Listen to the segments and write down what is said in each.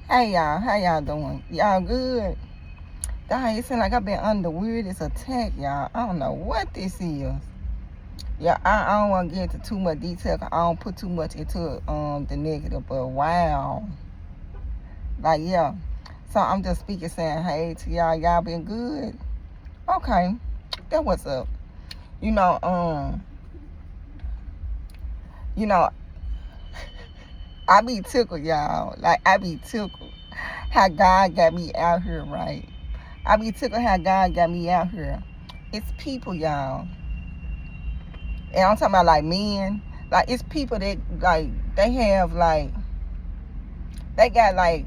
Hey y'all, how y'all doing? Y'all good? Dang, it seems like I've been under the weirdest attack, y'all. I don't know what this is. Yeah, I don't want to get into too much detail 'cause I don't put too much into the negative, but wow. Like, yeah. So I'm just speaking saying hey to y'all. Y'all been good? Okay. That what's up. You know, you know, I be tickled, y'all. Like, I be tickled how God got me out here, right? I be tickled how God got me out here. It's people, y'all. And I'm talking about like men. Like, it's people that like they have like they got like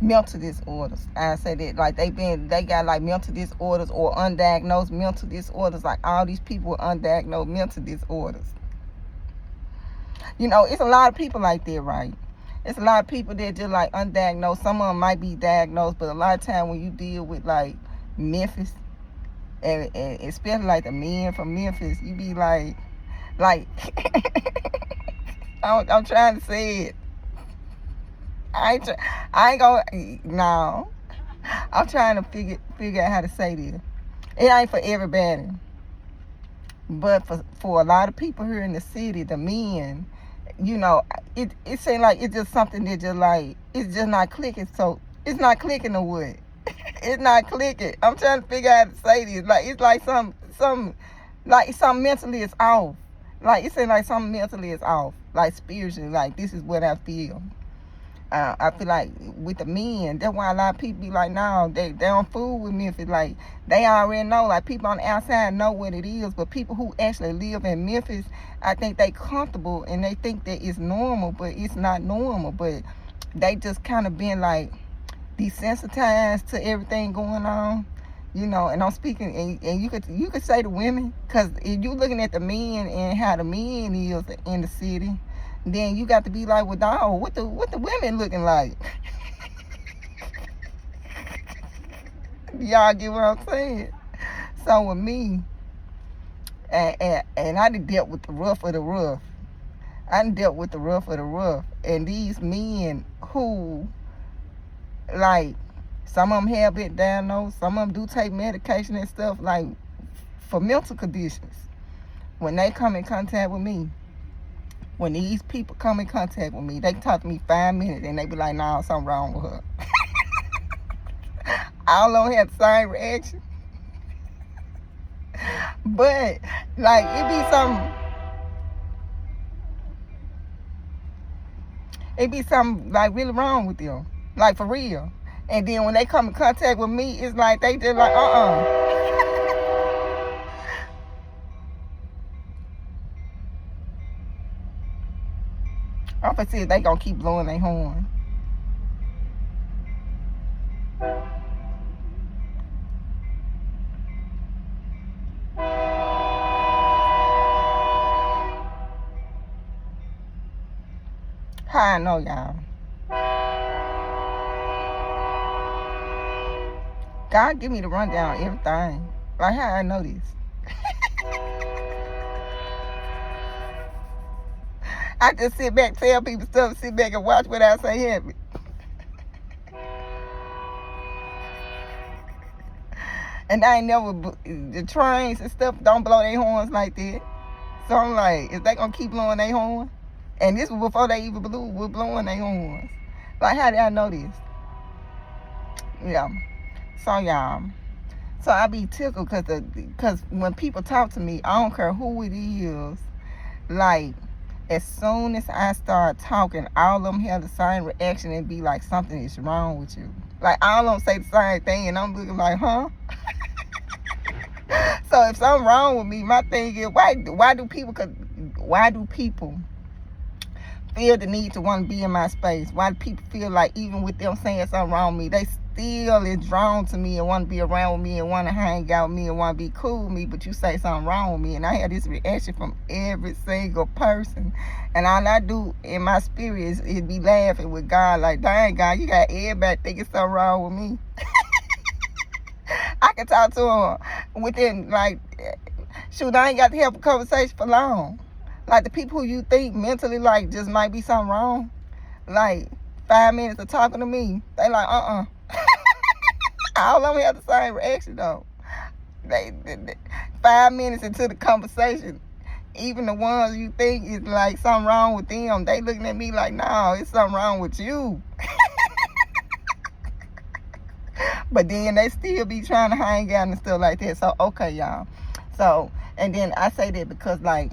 mental disorders. I say that like they got like mental disorders or undiagnosed mental disorders. Like all these people with undiagnosed mental disorders. You know, it's a lot of people like that, right? It's a lot of people that just like undiagnosed. Some of them might be diagnosed, but a lot of time when you deal with like Memphis and especially like the men from Memphis, you be like I'm trying to say it. I ain't gonna no. I'm trying to figure out how to say this. It ain't for everybody, but for a lot of people here in the city, the men, you know, it seems like it's just something that just like it's just not clicking. So it's not clicking or what? It's not clicking. I'm trying to figure out how to say this. Like it's like something mentally is off. Like it seems like something mentally is off. Like spiritually, like this is what I feel. I feel like with the men, that's why a lot of people be like, no, they don't fool with Memphis. Like they already know. Like people on the outside know what it is, but people who actually live in Memphis, I think they comfortable and they think that it's normal, but it's not normal. But they just kind of been like desensitized to everything going on, you know. And I'm speaking, and you could say the women, because if you looking at the men and how the men is in the city, then you got to be like, well, dog, what the women looking like? Y'all get what I'm saying? So with me, and I done dealt with the rough of the rough. I done dealt with the rough of the rough, and these men who like some of them have been diagnosed, some of them do take medication and stuff like for mental conditions. When they come in contact with me, when these people come in contact with me, they talk to me 5 minutes and they be like, nah, something wrong with her. I don't know, have the same reaction. But like it be something like really wrong with them. Like for real. And then when they come in contact with me, it's like they just like, I'm gonna see if they gonna keep blowing their horn. How I know, y'all? God give me the rundown on everything. Like how I know this. I just sit back, tell people stuff, sit back and watch what I say happen. And I ain't never, the trains and stuff don't blow their horns like that. So I'm like, is they gonna keep blowing their horn? And this was before they even were blowing their horns. Like, how did I know this? Yeah. So, y'all. So I be tickled because when people talk to me, I don't care who it is. Like, as soon as I start talking, all of them have the same reaction and be like, something is wrong with you. Like, all of them say the same thing, and I'm looking like, huh? So if something wrong with me, my thing is, why do people feel the need to want to be in my space? Why do people feel like even with them saying something wrong with me, they still is drawn to me and want to be around with me and want to hang out with me and want to be cool with me, but you say something wrong with me? And I have this reaction from every single person. And all I do in my spirit is be laughing with God, like, dang, God, you got everybody thinking something wrong with me. I can talk to him within, like, shoot, I ain't got to have a conversation for long. Like, the people who you think mentally, like, just might be something wrong, like, 5 minutes of talking to me, they like, all of them have the same reaction though. They 5 minutes into the conversation, even the ones you think is like something wrong with them, they looking at me like, no, it's something wrong with you. But then they still be trying to hang out and stuff like that. So, okay, y'all. So, and then I say that because, like,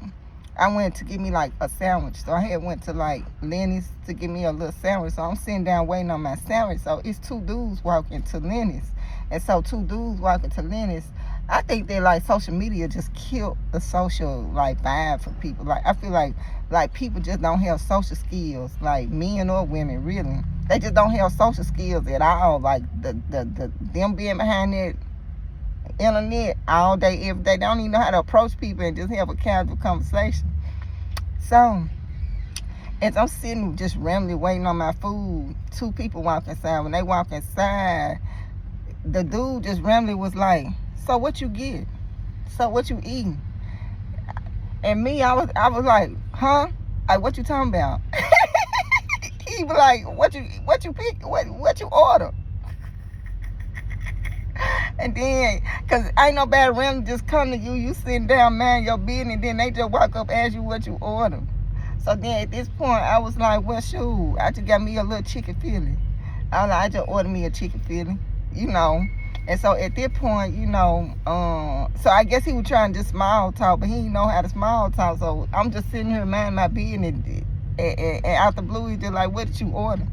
I went to get me, like, a sandwich. So, I had went to, like, Lenny's to get me a little sandwich. So, I'm sitting down waiting on my sandwich. So, it's 2 dudes walking to Lenny's. And so, 2 dudes walking to Lenny's, I think that, like, social media just killed the social, like, vibe for people. Like, I feel like people just don't have social skills, like, men or women, really. They just don't have social skills at all. Like, them being behind that internet all day, every day. They don't even know how to approach people and just have a casual conversation. So, as I'm sitting just randomly waiting on my food, 2 people walk inside. When they walk inside, the dude just randomly was like, so what you get? So what you eating? And me, I was like, huh? Like, what you talking about? He was like, what you pick? What you order? And then, cause ain't nobody random just come to you, you sitting down, man, your business, and then they just walk up, ask you what you order. So then at this point, I was like, well, shoot, I just got me a little chicken Philly. I just ordered me a chicken Philly, you know. And so at that point, you know, so I guess he was trying to just small talk, but he didn't know how to small talk. So I'm just sitting here minding my business, and out the blue, he just like, what did you order?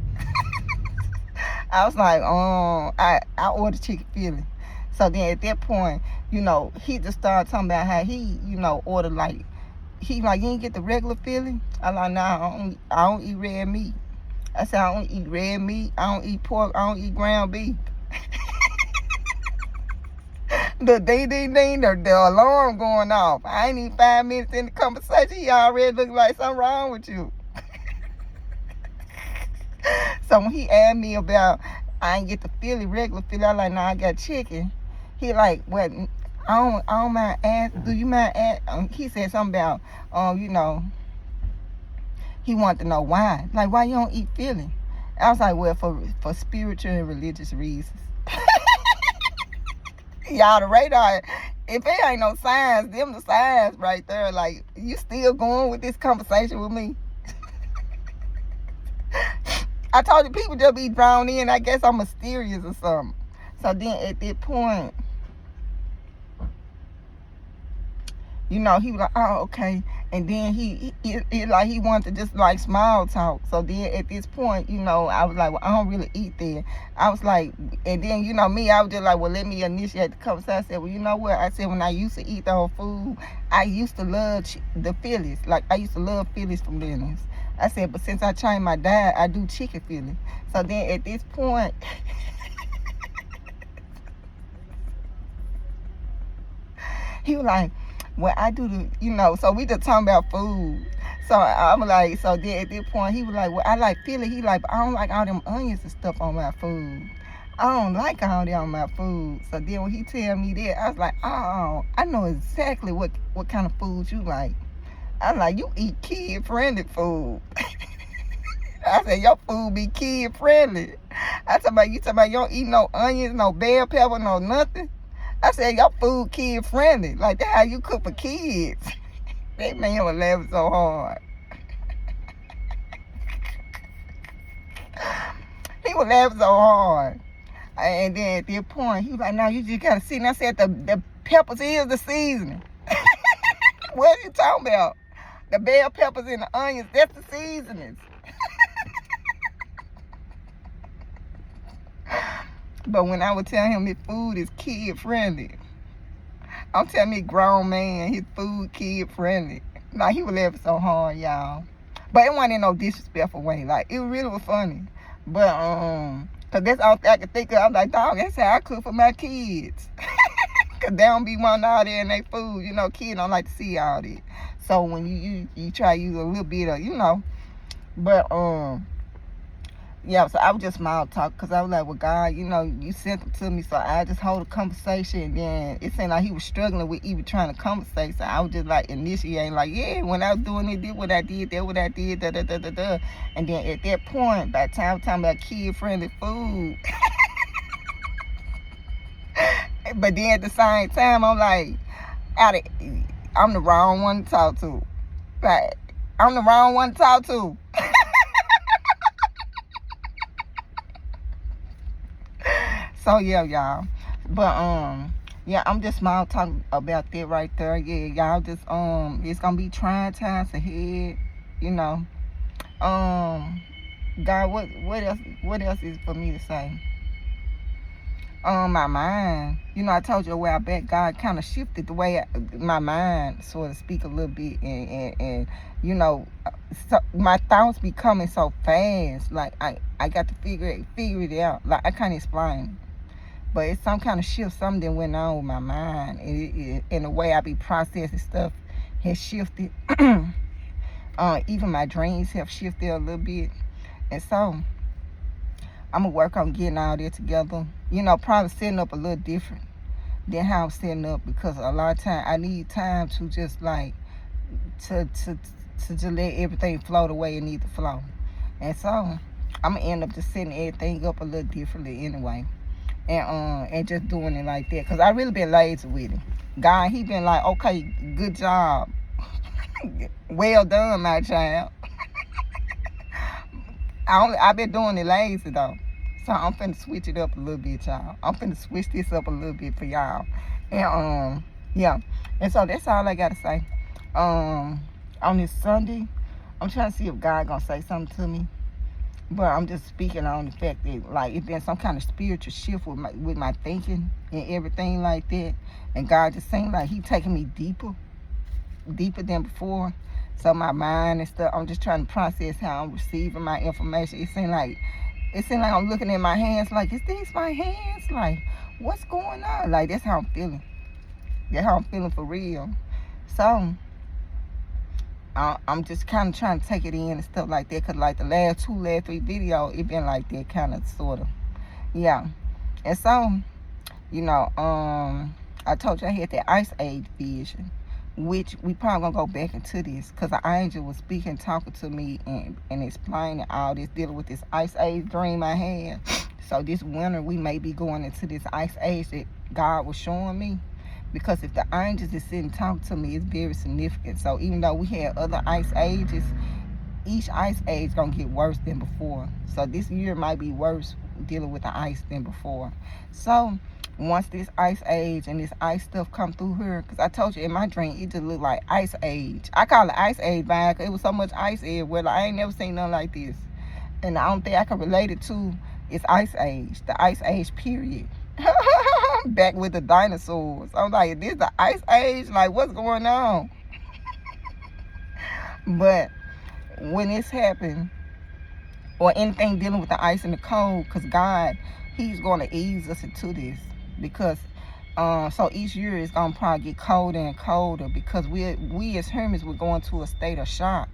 I was like, I ordered chicken Philly. So then at that point, you know, he just started talking about how he, you know, ordered like, he like, you ain't get the regular Philly? I like, nah, I don't eat red meat. I said, I don't eat red meat. I don't eat pork. I don't eat ground beef. The ding, ding, ding, the alarm going off. I ain't even 5 minutes in the conversation. He already look like something wrong with you. So when he asked me about, I ain't get the Philly, regular Philly, I like, nah, I got chicken. He like, what, I don't mind asking, do you mind asking? He said something about, you know, he wanted to know why. Like, why you don't eat Philly? I was like, well, for spiritual and religious reasons. Y'all, the radar, if it ain't no signs, them the signs right there. Like, you still going with this conversation with me? I told you, people just be drawn in. I guess I'm mysterious or something. So then at that point, you know, he was like, oh, okay. And then he like, he wanted to just like small talk. So then at this point, you know, I was like, well, I don't really eat there. I was like, and then, you know, me, I was just like, well, let me initiate the conversation. I said, well, you know what? I said, when I used to eat the whole food, I used to love the Phillies. Like, I used to love Phillies from Dennis. I said, but since I changed my diet, I do chicken Philly. So then at this point, he was like, well, I do the, you know, so we just talking about food. So I'm like, so then at this point, he was like, well, I like Philly. He like, but I don't like all them onions and stuff on my food. I don't like all that on my food. So then when he tell me that, I was like, oh, I know exactly what kind of food you like. I'm like, you eat kid-friendly food. I said, your food be kid-friendly. I talking about, you don't eat no onions, no bell pepper, no nothing. I said, your food kid-friendly. Like, that's how you cook for kids. That man was laughing so hard. He was laughing so hard. And then at that point, he was like, no, you just got to see. And I said, the peppers is the seasoning. What are you talking about? The bell peppers and the onions, that's the seasonings. But when I would tell him his food is kid-friendly, I'm telling me grown man, his food kid-friendly. Like, he was laughing so hard, y'all. But it wasn't in no disrespectful way. Like, it really was funny. But, because that's all I could think of. I'm like, dog, that's how I cook for my kids. Because they don't be wanting all that in their food. You know, kids don't like to see all that. So when you try to use a little bit of, you know. But Yeah, so I was just smile talk because I was like, well, God, you know, you sent them to me, so I just hold a conversation. And then it seemed like he was struggling with even trying to conversate. So I was just like initiating, like, yeah, when I was doing it, did what I did, that what I did, da da da da da. And then at that point, by the time I'm talking about kid friendly food, but then at the same time, I'm like, out of, I'm the wrong one to talk to. Like, I'm the wrong one to talk to. So yeah, y'all. But yeah, I'm just small talking about that right there. Yeah, y'all just it's gonna be trying times ahead, you know. God, what else is for me to say? My mind. You know, I told you a while back, God kind of shifted the way my mind, so to speak, a little bit, and you know, so my thoughts be coming so fast. Like I got to figure it out. Like I can't explain. But it's some kind of shift, something went on with my mind. And the way I be processing stuff has shifted. Even my dreams have shifted a little bit. And so I'm going to work on getting all that together. You know, probably setting up a little different than how I'm setting up, because a lot of time I need time to just like, to just let everything flow the way it needs to flow. And so I'm going to end up just setting everything up a little differently anyway. And just doing it like that, because I really been lazy with it. God, he been like, okay, good job. Well done, my child. I been doing it lazy though. So I'm finna switch it up a little bit, y'all. I'm finna switch this up a little bit for y'all. And yeah. And so that's all I gotta say. On this Sunday, I'm trying to see if God gonna say something to me. But I'm just speaking on the fact that, like, it's been some kind of spiritual shift with my thinking and everything like that. And God just seemed like he taking me deeper than before. So my mind and stuff, I'm just trying to process how I'm receiving my information. It seemed like I'm looking at my hands like, is these my hands? Like, what's going on? Like, that's how I'm feeling. That's how I'm feeling for real. So I'm just kind of trying to take it in and stuff like that, because like the last 3 videos, it been like that kind of sort of. Yeah. And so, you know, I told you I had that Ice Age vision, which we probably gonna go back into this, because the angel was speaking, talking to me and explaining all this, dealing with this Ice Age dream I had. So this winter we may be going into this Ice Age that God was showing me. Because if the angels is sitting talking to me, it's very significant. So even though we had other ice ages, each ice age gonna get worse than before. So this year might be worse dealing with the ice than before. So once this ice age and this ice stuff come through here, because I told you in my dream it just looked like ice age. I call it ice age back. It was so much ice everywhere. Like, I ain't never seen nothing like this. And the only thing I can relate it to is ice age, the ice age period. Back with the dinosaurs. I'm like, this the ice age? Like, what's going on? But when this happened, or anything dealing with the ice and the cold, because God, he's going to ease us into this. Because so each year it's going to probably get colder and colder, because we as humans, we're going to a state of shock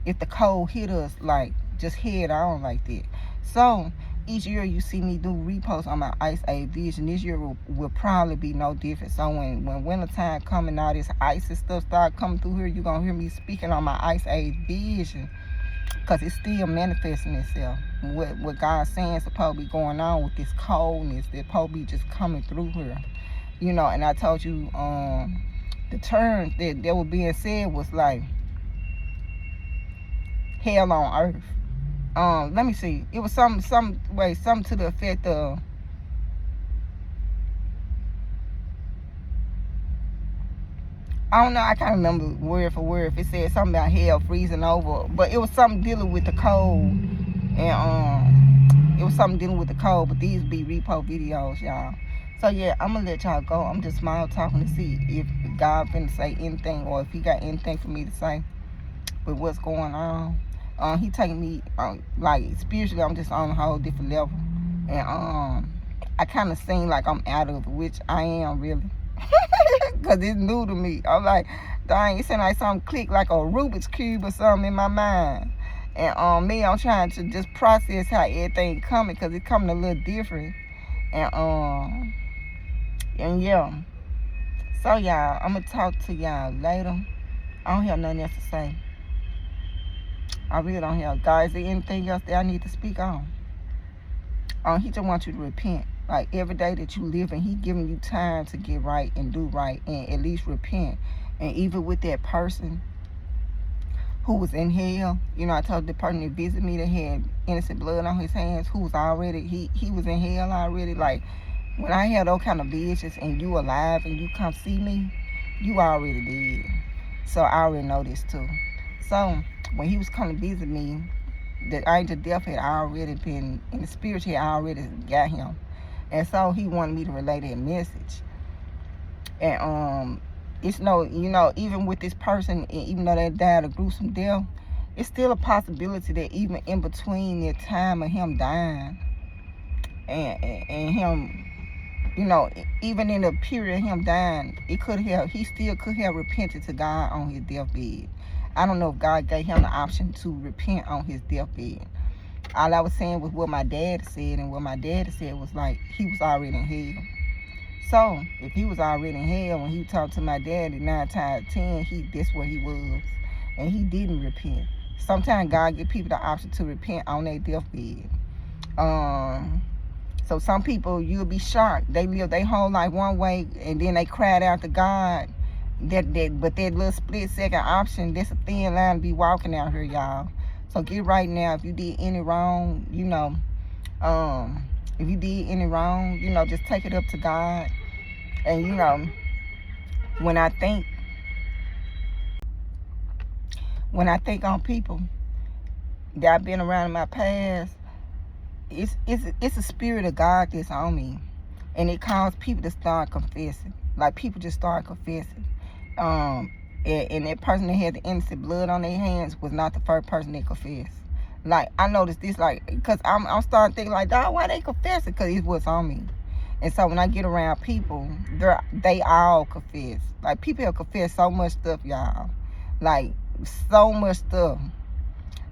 if the cold hit us like just head on like that. So each year you see me do reposts on my Ice Age vision. This year will probably be no different. So when wintertime come and all this ice and stuff start coming through here, you're going to hear me speaking on my Ice Age vision, because it's still manifesting itself. What God's saying is supposed to be going on with this coldness that's supposed to be just coming through here. You know, and I told you the term that was being said was like hell on earth. Let me see. It was something to the effect of, I don't know, I can't remember word for word if it said something about hell freezing over, but it was something dealing with the cold. And it was something dealing with the cold, but these be repo videos, y'all. So yeah, I'm gonna let y'all go. I'm just smile talking to see if God finna say anything, or if he got anything for me to say with what's going on. He taking me like spiritually, I'm just on a whole different level. And I kind of seem like I'm out of it, which I am really. Because it's new to me. I'm like, dang, it seems like something clicked like a Rubik's Cube or something in my mind. And me, I'm trying to just process how everything coming, because it's coming a little different. And yeah. So y'all, I'm gonna talk to y'all later. I don't have nothing else to say. I really don't have. God, is there anything else that I need to speak on? He just wants you to repent. Like every day that you live, and he giving you time to get right and do right and at least repent. And even with that person who was in hell, I told the person that visited me that had innocent blood on his hands, who was already, he was in hell already. Like, when I had those kind of visions and you alive and you come see me, you already did. So I already know this too. So when he was coming to visit me, the angel of death had already been, in the spirit had already got him. And so he wanted me to relay that message. And it's even with this person, even though they died a gruesome death, it's still a possibility that even in between the time of him dying and him, even in the period of him dying, he still could have repented to God on his deathbed. I don't know if God gave him the option to repent on his deathbed. All I was saying was what my dad said, and what my dad said was like he was already in hell. So if he was already in hell when he talked to my daddy 9 times 10, that's where he was, and he didn't repent. Sometimes God give people the option to repent on their deathbed. So some people, you'll be shocked. They live their whole life one way, and then they cried out to God. But that little split second option, that's a thin line to be walking out here, y'all. So get right now. If you did any wrong, if you did any wrong, just take it up to God. And when I think on people that I've been around in my past, it's a spirit of God that's on me, and it calls people to start confessing. Like, people just start confessing. And that person that had the innocent blood on their hands was not the first person that confessed. Like, I noticed this, like, because I'm starting thinking like, dog, why they confessing? Because it's what's on me. And so when I get around people, they all confess. Like, people have confessed so much stuff, y'all. Like, so much stuff.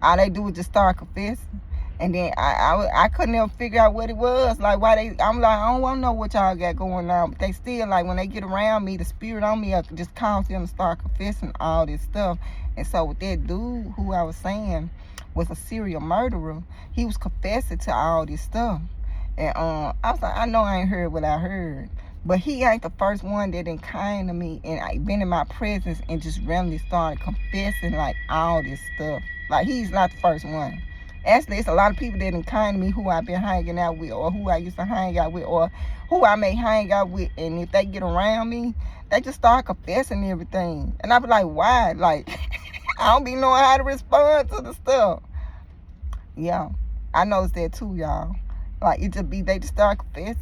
All they do is just start confessing. And then I couldn't ever figure out what it was. Like, I'm like, I don't want to know what y'all got going on. But they still, like, when they get around me, the spirit on me just causes them to start confessing all this stuff. And so with that dude who I was saying was a serial murderer, he was confessing to all this stuff. And I was like, I know I ain't heard what I heard. But he ain't the first one that done came to me and I been in my presence and just randomly started confessing, like, all this stuff. Like, he's not the first one. Actually, it's a lot of people that done came to me who I've been hanging out with, or who I used to hang out with, or who I may hang out with. And if they get around me, they just start confessing everything. And I be like, why? Like, I don't be knowing how to respond to the stuff. Yeah, I noticed that too, y'all. Like, it just be, they just start confessing.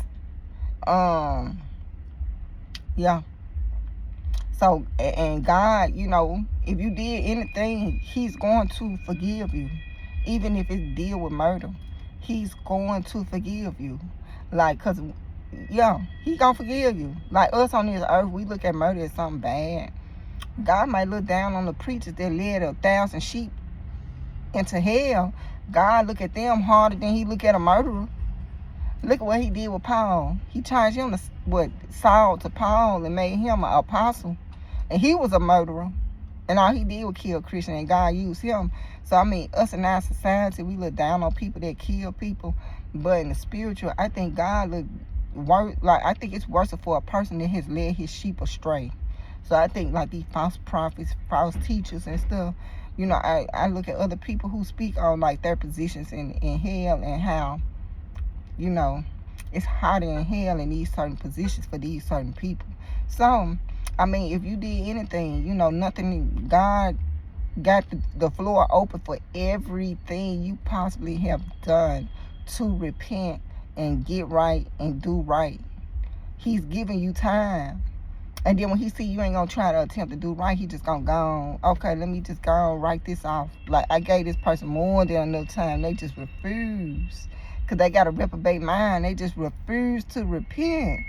Yeah. So, and God, if you did anything, he's going to forgive you. Even if it's deal with murder, he's going to forgive you. Like, because, yeah, he gonna forgive you. Like, us on this earth, we look at murder as something bad. God might look down on the preachers that led 1,000 sheep into hell. God look at them harder than he look at a murderer. Look at what he did with Paul. He changed him Saul to Paul, and made him an apostle. And he was a murderer. And all he did was kill Christian, and God used him. So, I mean, us in our society, we look down on people that kill people. But in the spiritual, I think God I think it's worse for a person that has led his sheep astray. So I think, like, these false prophets, false teachers and stuff, I look at other people who speak on, like, their positions in hell, and how, it's harder in hell in these certain positions for these certain people. So, I mean, if you did anything, nothing, God got the floor open for everything you possibly have done to repent and get right and do right. He's giving you time. And then when he see you ain't gonna try to attempt to do right, he just gonna go on, okay, let me just go on, write this off. Like, I gave this person more than enough time. They just refuse. Because they got a reprobate mind. They just refuse to repent.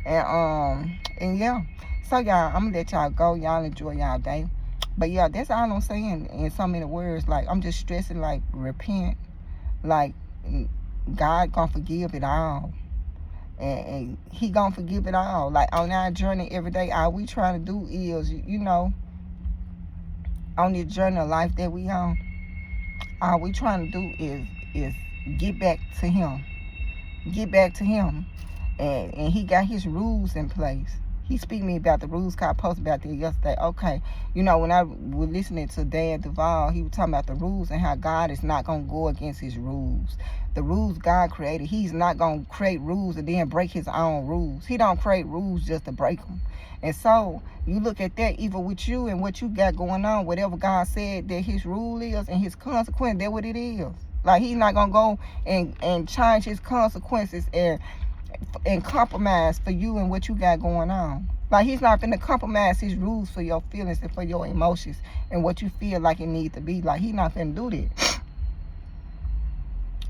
And yeah. So, y'all, I'm going to let y'all go. Y'all enjoy y'all day. But yeah, that's all I'm saying in so many words. Like, I'm just stressing, like, repent. Like, God gonna forgive it all. And he gonna forgive it all. Like, on our journey every day, all we trying to do is, you know, on this journey of life that we on, all we trying to do is get back to him. Get back to him. And he got his rules in place. He speak to me about the rules. I posted about that yesterday. Okay, you know, when I was listening to Dan Duval, he was talking about the rules and how God is not going to go against his rules. The rules God created, he's not going to create rules and then break his own rules. He don't create rules just to break them. And so you look at that, even with you and what you got going on, whatever God said that his rule is and his consequence, that's what it is. Like, he's not going to go and change his consequences and compromise for you and what you got going on. Like, he's not finna compromise his rules for your feelings and for your emotions and what you feel like it needs to be. Like, he not finna do that.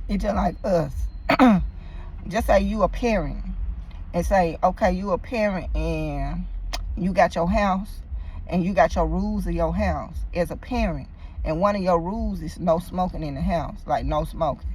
It's just like us. Just say you a parent and say, okay, you a parent and you got your house and you got your rules of your house as a parent. And one of your rules is no smoking in the house, like no smoking.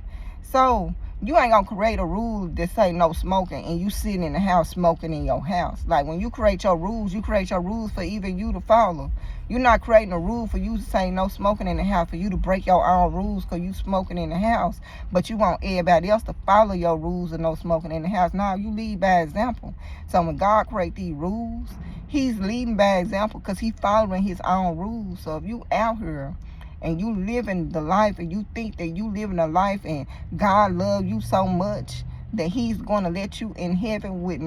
So you ain't gonna create a rule that say no smoking and you sitting in the house smoking in your house. Like, when you create your rules for even you to follow. You're not creating a rule for you to say no smoking in the house, for you to break your own rules because you smoking in the house, but you want everybody else to follow your rules of no smoking in the house. Now you lead by example. So when God create these rules, he's leading by example because he's following his own rules. So if you out here and you living the life and you think that you living a life and God love you so much that he's going to let you in heaven with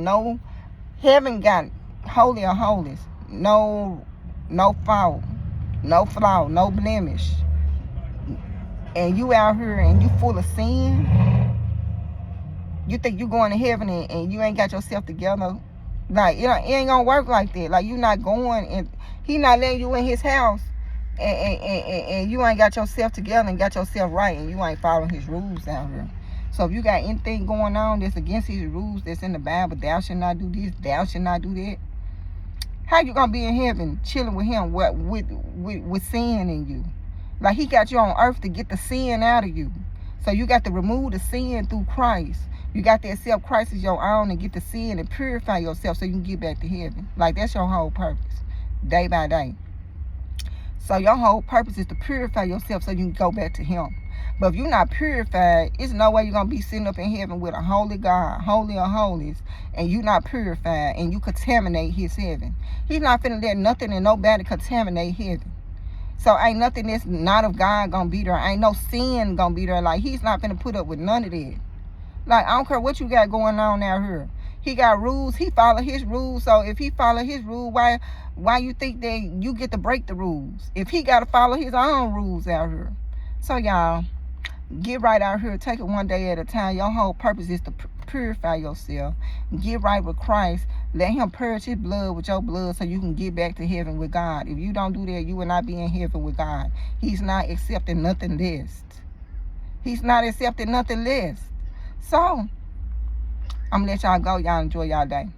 heaven got holy of holies, no fault, no flaw, no blemish, and you out here and you full of sin, you think you going to heaven and you ain't got yourself together. Like, it ain't gonna work like that. Like, you not going, and he not letting you in his house and you ain't got yourself together and got yourself right and you ain't following his rules out here. So if you got anything going on that's against his rules that's in the Bible, thou shalt not do this, thou shalt not do that, how you gonna be in heaven chilling with him with sin in you? Like, he got you on earth to get the sin out of you. So you got to remove the sin through Christ. You got to accept Christ as your own and get the sin and purify yourself so you can get back to heaven. Like, that's your whole purpose, day by day. So your whole purpose is to purify yourself so you can go back to him. But if you're not purified, it's no way you're going to be sitting up in heaven with a holy God, holy of holies, and you not purified and you contaminate his heaven. He's not finna let nothing and nobody contaminate heaven. So ain't nothing that's not of God going to be there. Ain't no sin going to be there. Like, he's not finna put up with none of that. Like, I don't care what you got going on out here. He got rules. He follow his rules. So if he follow his rule, why you think that you get to break the rules? If he got to follow his own rules out here. So y'all, get right out here. Take it one day at a time. Your whole purpose is to purify yourself. Get right with Christ. Let him purge his blood with your blood so you can get back to heaven with God. If you don't do that, you will not be in heaven with God. He's not accepting nothing less. He's not accepting nothing less. So I'm gonna let y'all go. Y'all enjoy y'all day.